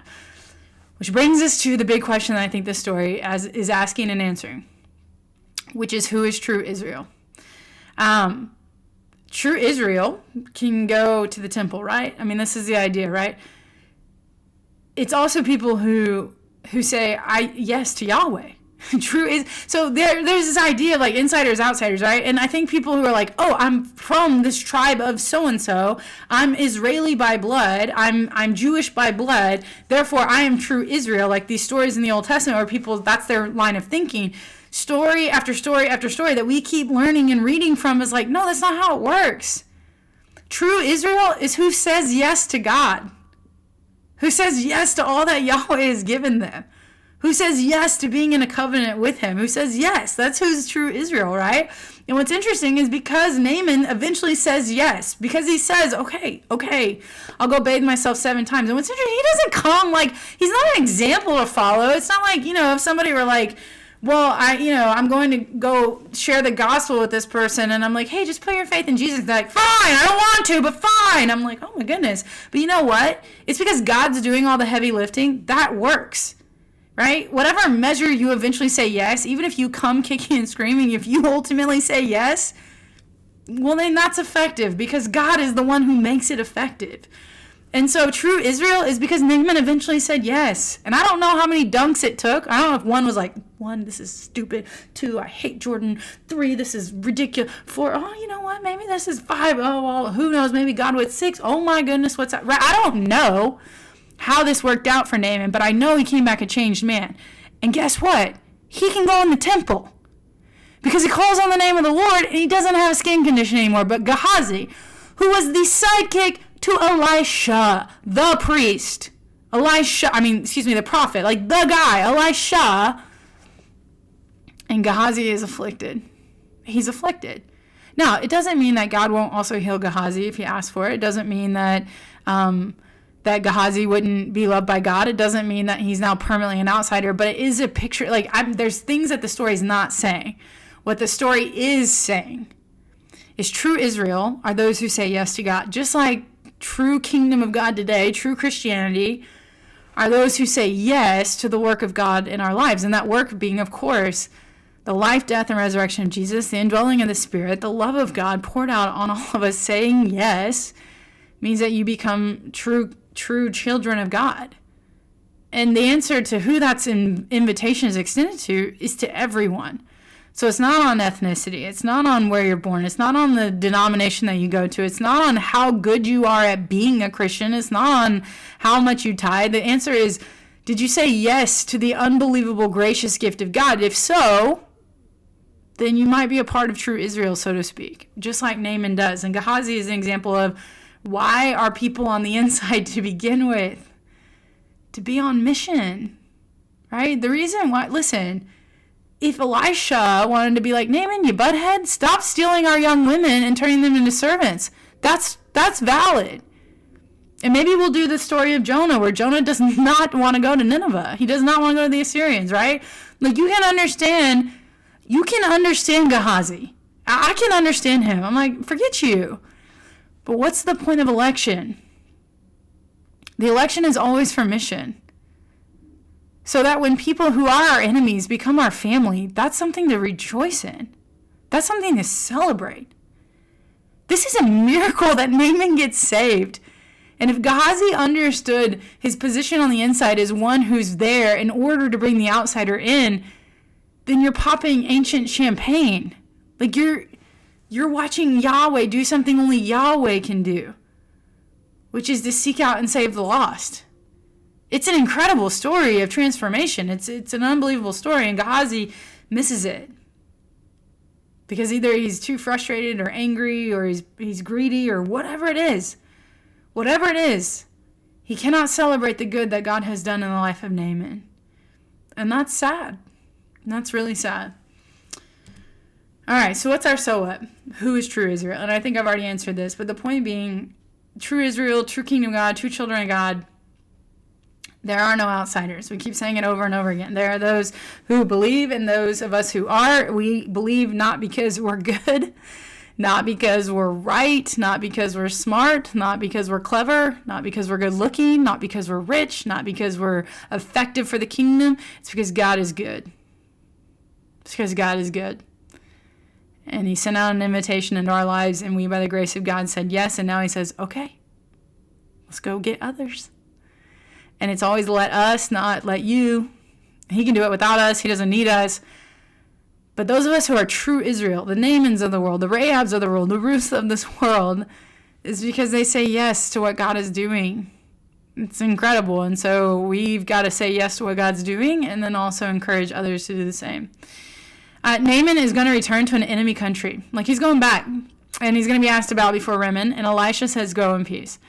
Which brings us to the big question that I think this story is asking and answering, which is, who is true Israel? True Israel can go to the temple, right? I mean, this is the idea, right? It's also people who say, yes to Yahweh. So there's this idea of like insiders, outsiders, right? And I think people who are like, oh, I'm from this tribe of so-and-so. I'm Israeli by blood. I'm Jewish by blood. Therefore, I am true Israel. Like these stories in the Old Testament where people, that's their line of thinking. Story after story after story that we keep learning and reading from is like, no, that's not how it works. True Israel is who says yes to God, who says yes to all that Yahweh has given them, who says yes to being in a covenant with him, who says yes. That's who's true Israel, right? And what's interesting is because Naaman eventually says yes, because he says, okay, I'll go bathe myself 7 times. And what's interesting, he doesn't come like, he's not an example to follow. It's not like, if somebody were like, well, I'm going to go share the gospel with this person, and I'm like, hey, just put your faith in Jesus. They're like, fine, I don't want to, but fine. I'm like, oh my goodness. But you know what? It's because God's doing all the heavy lifting. That works. Right? Whatever measure you eventually say yes, even if you come kicking and screaming, if you ultimately say yes, well, then that's effective because God is the one who makes it effective. And so true Israel is because Naaman eventually said yes. And I don't know how many dunks it took. I don't know if 1 was like, 1, this is stupid. 2, I hate Jordan. 3, this is ridiculous. 4, oh, you know what? Maybe this is 5. Oh, well, who knows? Maybe God with 6. Oh my goodness, what's that? Right? I don't know how this worked out for Naaman, but I know he came back a changed man. And guess what? He can go in the temple because he calls on the name of the Lord and he doesn't have a skin condition anymore. But Gehazi, who was the sidekick to Elisha, the priest, the prophet, like the guy, Elisha, and Gehazi is afflicted. He's afflicted. Now, it doesn't mean that God won't also heal Gehazi if he asks for it. It doesn't mean that that Gehazi wouldn't be loved by God. It doesn't mean that he's now permanently an outsider, but it is a picture. There's things that the story is not saying. What the story is saying is true Israel are those who say yes to God. Just like true kingdom of God today, true Christianity, are those who say yes to the work of God in our lives. And that work being, of course, the life, death, and resurrection of Jesus, the indwelling of the Spirit, the love of God poured out on all of us. Saying yes means that you become true children of God. And the answer to who that's invitation is extended to is to everyone. So it's not on ethnicity. It's not on where you're born. It's not on the denomination that you go to. It's not on how good you are at being a Christian. It's not on how much you tithe. The answer is, did you say yes to the unbelievable gracious gift of God? If so, then you might be a part of true Israel, so to speak, just like Naaman does. And Gehazi is an example of why are people on the inside to begin with? To be on mission, right? The reason why, listen, if Elisha wanted to be like, Naaman, you butthead, stop stealing our young women and turning them into servants. That's valid. And maybe we'll do the story of Jonah, where Jonah does not want to go to Nineveh. He does not want to go to the Assyrians, right? Like, you can understand Gehazi. I can understand him. I'm like, forget you. But what's the point of election? The election is always for mission. So that when people who are our enemies become our family, that's something to rejoice in. That's something to celebrate. This is a miracle that Naaman gets saved. And if Gehazi understood his position on the inside as one who's there in order to bring the outsider in, then you're popping ancient champagne. Like you're watching Yahweh do something only Yahweh can do, which is to seek out and save the lost. It's an incredible story of transformation. It's an unbelievable story, and Gehazi misses it because either he's too frustrated or angry or he's greedy or whatever it is. Whatever it is, he cannot celebrate the good that God has done in the life of Naaman. And that's sad. That's really sad. All right, so what's our so what? Who is true Israel? And I think I've already answered this, but the point being, true Israel, true kingdom of God, true children of God, there are no outsiders. We keep saying it over and over again. There are those who believe and those of us who are. We believe not because we're good, not because we're right, not because we're smart, not because we're clever, not because we're good looking, not because we're rich, not because we're effective for the kingdom. It's because God is good. It's because God is good. And he sent out an invitation into our lives, and we, by the grace of God, said yes. And now he says, okay, let's go get others. And it's always let us, not let you. He can do it without us. He doesn't need us. But those of us who are true Israel, the Naamans of the world, the Rahabs of the world, the Ruths of this world, is because they say yes to what God is doing. It's incredible. And so we've got to say yes to what God's doing and then also encourage others to do the same. Naaman is going to return to an enemy country. Like, he's going back, and he's going to be asked about before Rimmon, and Elisha says, go in peace.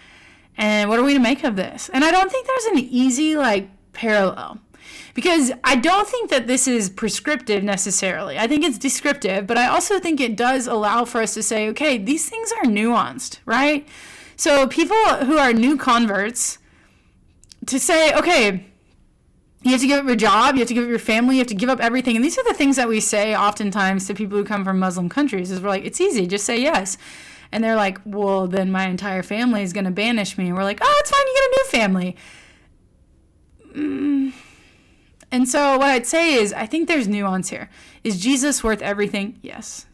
And what are we to make of this? And I don't think there's an easy, parallel. Because I don't think that this is prescriptive necessarily. I think it's descriptive, but I also think it does allow for us to say, okay, these things are nuanced, right? So people who are new converts, to say, okay, you have to give up your job, you have to give up your family, you have to give up everything. And these are the things that we say oftentimes to people who come from Muslim countries, is we're like, it's easy, just say yes. And they're like, well, then my entire family is going to banish me. And we're like, oh, it's fine, you get a new family. And so what I'd say is, I think there's nuance here. Is Jesus worth everything? Yes.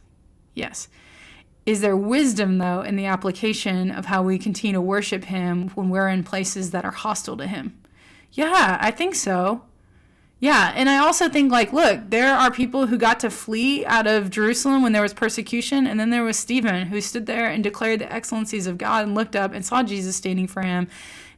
Yes. Is there wisdom, though, in the application of how we continue to worship him when we're in places that are hostile to him? Yeah, I think so. Yeah, and I also think, like, look, there are people who got to flee out of Jerusalem when there was persecution, and then there was Stephen, who stood there and declared the excellencies of God and looked up and saw Jesus standing for him,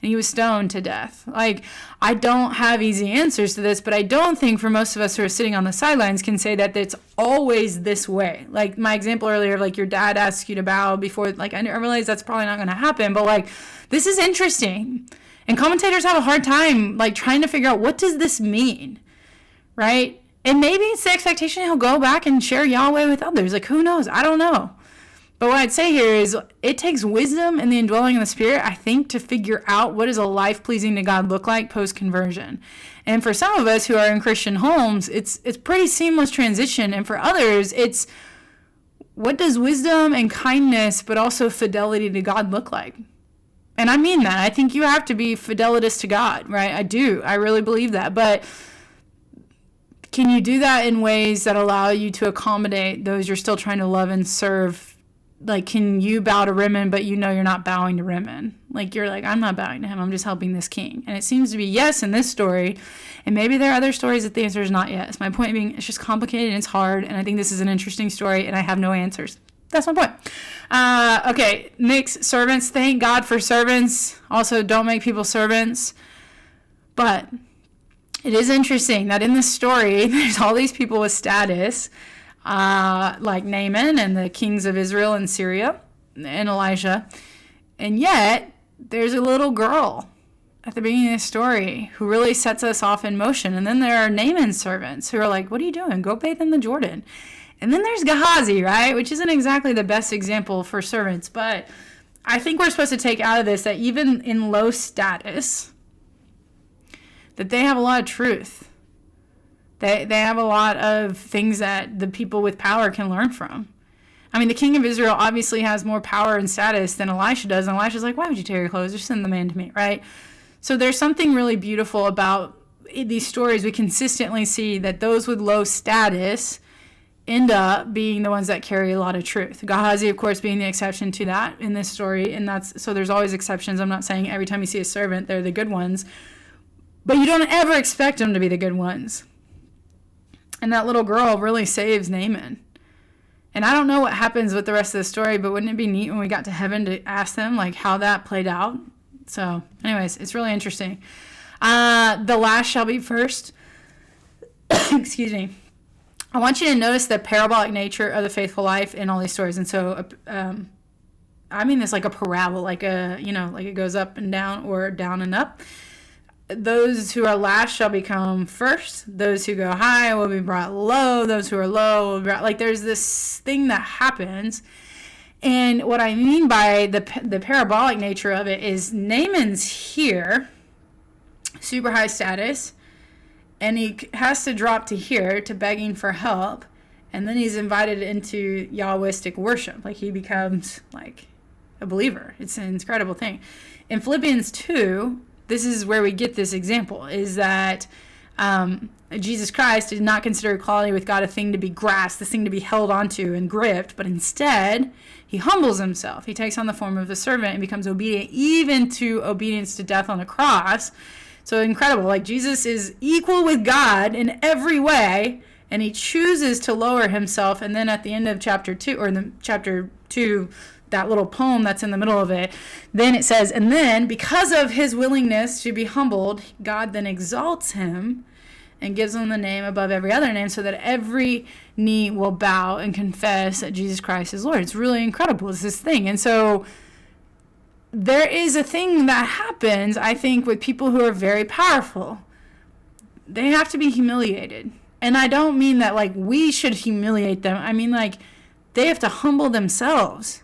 and he was stoned to death. Like, I don't have easy answers to this, but I don't think for most of us who are sitting on the sidelines can say that it's always this way. Like, my example earlier of, like, your dad asks you to bow before, like, I realize that's probably not going to happen, but, like, this is interesting. And commentators have a hard time, like, trying to figure out, what does this mean, right? And maybe it's the expectation he'll go back and share Yahweh with others. Like, who knows? I don't know. But what I'd say here is, it takes wisdom and the indwelling of the Spirit, I think, to figure out what does a life pleasing to God look like post-conversion. And for some of us who are in Christian homes, it's pretty seamless transition. And for others, it's, what does wisdom and kindness, but also fidelity to God look like? And I mean that. I think you have to be fidelitous to God, right? I do. I really believe that. But can you do that in ways that allow you to accommodate those you're still trying to love and serve? Like, can you bow to Rimmon, but you know you're not bowing to Rimmon? Like, you're like, I'm not bowing to him. I'm just helping this king. And it seems to be yes in this story. And maybe there are other stories that the answer is not yes. My point being, it's just complicated and it's hard. And I think this is an interesting story, and I have no answers. That's my point. Okay, Nick's servants. Thank God for servants. Also, don't make people servants. But it is interesting that in this story, there's all these people with status, like Naaman and the kings of Israel and Syria and Elijah. And yet, there's a little girl at the beginning of the story who really sets us off in motion. And then there are Naaman's servants who are like, what are you doing? Go bathe in the Jordan. And then there's Gehazi, right? Which isn't exactly the best example for servants. But I think we're supposed to take out of this that even in low status, that they have a lot of truth. They have a lot of things that the people with power can learn from. I mean, the king of Israel obviously has more power and status than Elisha does. And Elisha's like, why would you tear your clothes? Just send the man to me, right? So there's something really beautiful about these stories. We consistently see that those with low status end up being the ones that carry a lot of truth. Gehazi, of course, being the exception to that in this story. And that's, so there's always exceptions. I'm not saying every time you see a servant, they're the good ones. But you don't ever expect them to be the good ones. And that little girl really saves Naaman. And I don't know what happens with the rest of the story, but wouldn't it be neat when we got to heaven to ask them, like, how that played out? So, anyways, it's really interesting. The last shall be first. Excuse me. I want you to notice the parabolic nature of the faithful life in all these stories. And so, I mean this like a parabola, like like it goes up and down or down and up. Those who are last shall become first. Those who go high will be brought low. Those who are low will be brought, like, there's this thing that happens. And what I mean by the parabolic nature of it is Naaman's here, super high status, and he has to drop to here, to begging for help, and then he's invited into Yahwistic worship. Like, he becomes, like, a believer. It's an incredible thing. In Philippians 2, this is where we get this example, is that Jesus Christ did not consider equality with God a thing to be grasped, this thing to be held onto and gripped, but instead, he humbles himself. He takes on the form of a servant and becomes obedient, even to obedience to death on the cross. So incredible. Like, Jesus is equal with God in every way, and he chooses to lower himself. And then at the end of chapter 2, or in the chapter 2, that little poem that's in the middle of it, then it says, and then because of his willingness to be humbled, God then exalts him and gives him the name above every other name, so that every knee will bow and confess that Jesus Christ is Lord. It's really incredible. It's this thing. And so there is a thing that happens, I think, with people who are very powerful. they have to be humiliated. And I don't mean that like we should humiliate them. I mean like they have to humble themselves.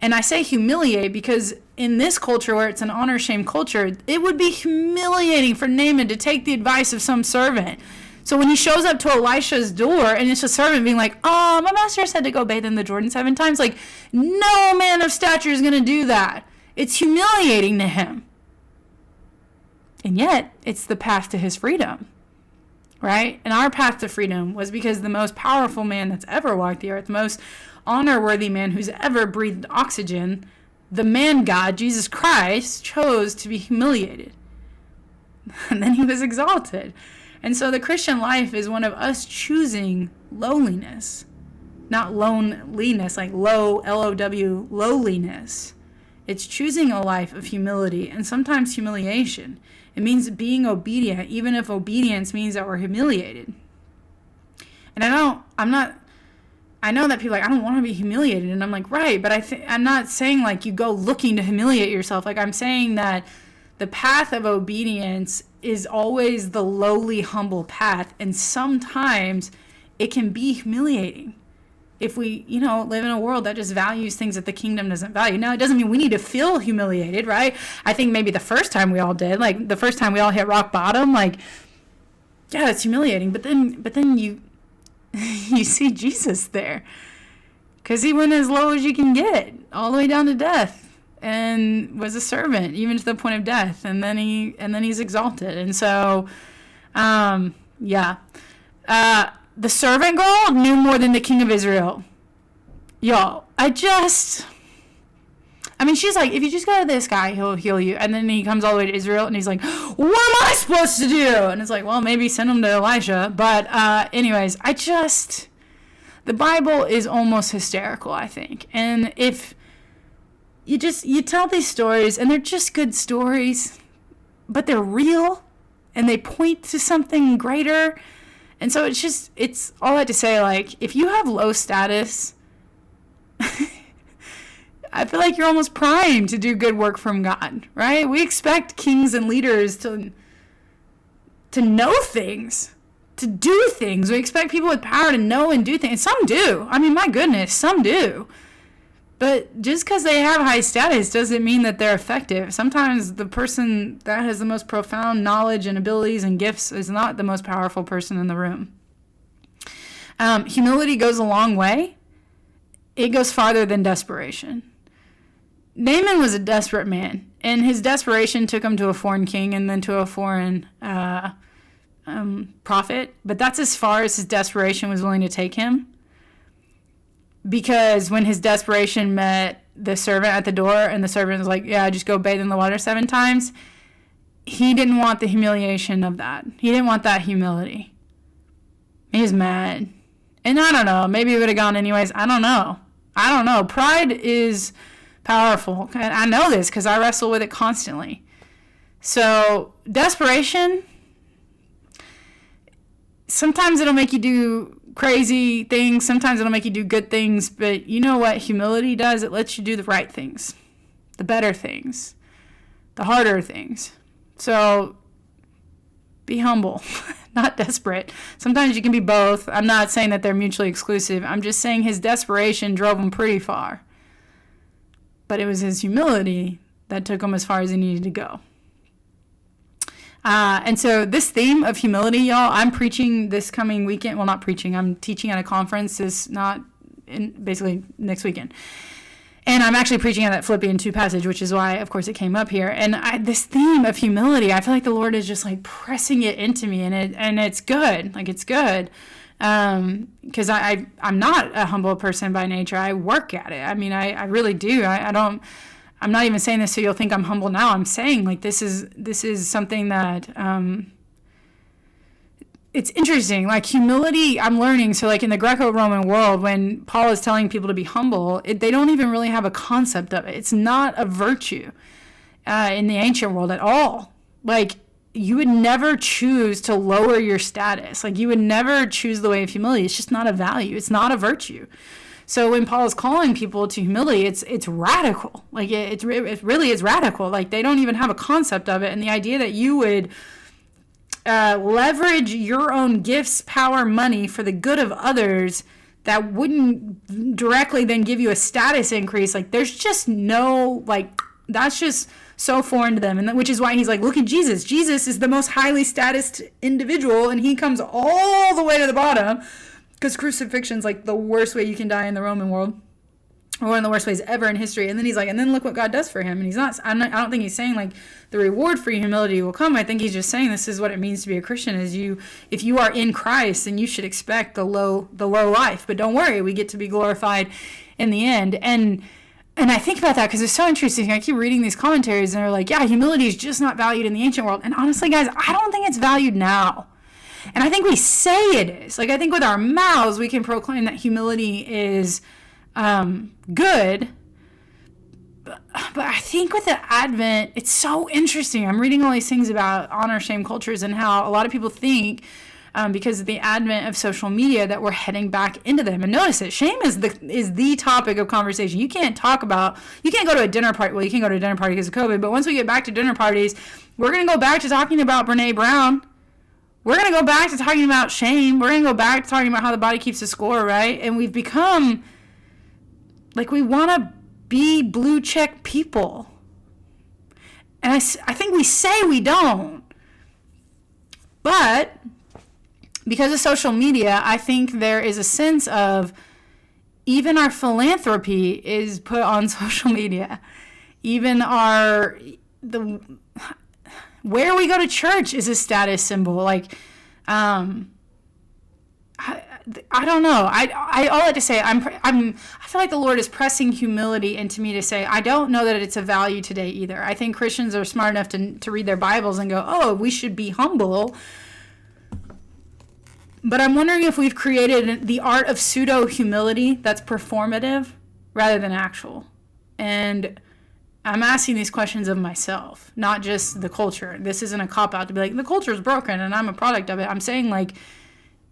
And I say humiliate because in this culture where it's an honor shame culture, it would be humiliating for Naaman to take the advice of some servant. So when he shows up to Elisha's door and it's a servant being like, oh, my master said to go bathe in the Jordan 7 times. Like, no man of stature is going to do that. It's humiliating to him. And yet, it's the path to his freedom, right? And our path to freedom was because the most powerful man that's ever walked the earth, the most honor-worthy man who's ever breathed oxygen, the man God, Jesus Christ, chose to be humiliated. And then he was exalted. And so the Christian life is one of us choosing lowliness, not loneliness, like low, L-O-W, lowliness. It's choosing a life of humility and sometimes humiliation. It means being obedient, even if obedience means that we're humiliated. And I know that people are like, I don't want to be humiliated. And I'm like, right, but I'm not saying like you go looking to humiliate yourself. Like I'm saying that the path of obedience is always the lowly, humble path. And sometimes it can be humiliating if we, live in a world that just values things that the kingdom doesn't value. Now, it doesn't mean we need to feel humiliated, right? I think maybe the first time we all did, like the first time we all hit rock bottom, like, yeah, it's humiliating. But then you you see Jesus there because he went as low as you can get, all the way down to death. And was a servant even to the point of death, and then he's exalted. And so, the servant girl knew more than the king of Israel. Y'all, she's like, if you just go to this guy, he'll heal you. And then he comes all the way to Israel, and he's like, what am I supposed to do? And it's like, well, maybe send him to Elisha. But anyways, the Bible is almost hysterical, I think. And if you tell these stories and they're just good stories, but they're real and they point to something greater. And so it's all that to say, like, if you have low status, I feel like you're almost primed to do good work from God, right? We expect kings and leaders to know things, to do things. We expect people with power to know and do things. Some do. I mean, my goodness, some do. But just because they have high status doesn't mean that they're effective. Sometimes the person that has the most profound knowledge and abilities and gifts is not the most powerful person in the room. Humility goes a long way. It goes farther than desperation. Naaman was a desperate man, and his desperation took him to a foreign king and then to a foreign prophet. But that's as far as his desperation was willing to take him. Because when his desperation met the servant at the door and the servant was like, yeah, just go bathe in the water 7 times, he didn't want the humiliation of that. He didn't want that humility. He was mad. And I don't know, maybe it would have gone anyways. I don't know. Pride is powerful. And I know this because I wrestle with it constantly. So desperation, sometimes it'll make you do crazy things. Sometimes it'll make you do good things. But you know what humility does? It lets you do the right things, the better things, the harder things. So be humble, not desperate. Sometimes you can be both. I'm not saying that they're mutually exclusive. I'm just saying his desperation drove him pretty far. But it was his humility that took him as far as he needed to go. And so this theme of humility, y'all, I'm preaching this coming weekend. Well, not preaching. I'm teaching at a conference basically next weekend. And I'm actually preaching at that Philippians 2 passage, which is why, of course, it came up here. And this theme of humility, I feel like the Lord is just like pressing it into me, and it's good. Like, it's good. Because I'm not a humble person by nature. I work at it. I mean, I really do. I'm not even saying this so you'll think I'm humble now. I'm saying like this is something that it's interesting. Like humility, I'm learning. So like in the Greco-Roman world, when Paul is telling people to be humble, they don't even really have a concept of it. It's not a virtue in the ancient world at all. Like you would never choose to lower your status. Like you would never choose the way of humility. It's just not a value. It's not a virtue. So when Paul is calling people to humility, it's radical. Like it really is radical. Like they don't even have a concept of it. And the idea that you would leverage your own gifts, power, money for the good of others that wouldn't directly then give you a status increase. Like, there's just no, like, that's just so foreign to them. And which is why he's like, look at Jesus. Jesus is the most highly statused individual, and he comes all the way to the bottom, because crucifixion's like the worst way you can die in the Roman world, or one of the worst ways ever in history. And then he's like, and then look what God does for him. And he's not, I don't think he's saying like the reward for your humility will come. I think he's just saying this is what it means to be a Christian, is if you are in Christ, then you should expect the low life. But don't worry, we get to be glorified in the end. And I think about that because it's so interesting. I keep reading these commentaries and they're like, yeah, humility is just not valued in the ancient world. And honestly, guys, I don't think it's valued now. And I think we say it is. Like, I think with our mouths, we can proclaim that humility is good. But I think with the Advent, it's so interesting. I'm reading all these things about honor, shame cultures and how a lot of people think because of the advent of social media that we're heading back into them. And notice it, shame is the topic of conversation. You can't go to a dinner party. Well, you can't go to a dinner party because of COVID, but once we get back to dinner parties, we're going to go back to talking about Brene Brown. We're going to go back to talking about shame. We're going to go back to talking about how the body keeps the score, right? And we've become, like, we want to be blue check people. And I think we say we don't. But because of social media, I think there is a sense of even our philanthropy is put on social media. Even where we go to church is a status symbol. Like, I don't know. I all I have to say, I feel like the Lord is pressing humility into me to say, I don't know that it's a value today either. I think Christians are smart enough to read their Bibles and go, oh, we should be humble. But I'm wondering if we've created the art of pseudo-humility that's performative rather than actual. And I'm asking these questions of myself, not just the culture. This isn't a cop-out to be like, the culture is broken and I'm a product of it. I'm saying, like,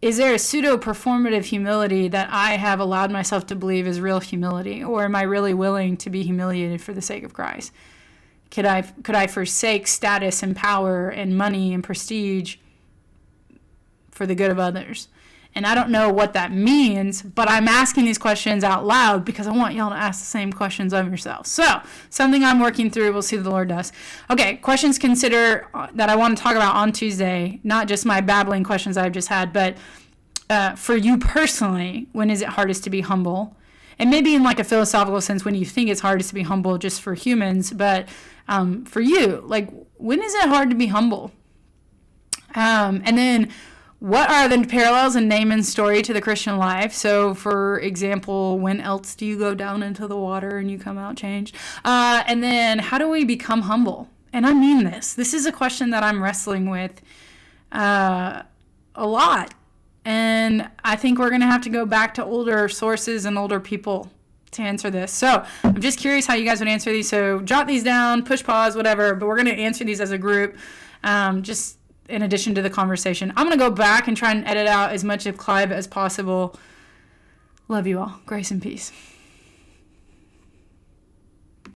is there a pseudo-performative humility that I have allowed myself to believe is real humility? Or am I really willing to be humiliated for the sake of Christ? Could I forsake status and power and money and prestige for the good of others? And I don't know what that means, but I'm asking these questions out loud because I want y'all to ask the same questions of yourselves. So, something I'm working through. We'll see what the Lord does. Okay, questions consider that I want to talk about on Tuesday, not just my babbling questions I've just had, but for you personally, when is it hardest to be humble? And maybe in like a philosophical sense, when you think it's hardest to be humble just for humans, but for you, like, when is it hard to be humble? And then, what are the parallels in Naaman's story to the Christian life? So, for example, when else do you go down into the water and you come out changed? And then, how do we become humble? And I mean this. This is a question that I'm wrestling with a lot. And I think we're going to have to go back to older sources and older people to answer this. So, I'm just curious how you guys would answer these. So, jot these down, push pause, whatever. But we're going to answer these as a group. Just in addition to the conversation. I'm going to go back and try and edit out as much of Clive as possible. Love you all. Grace and peace.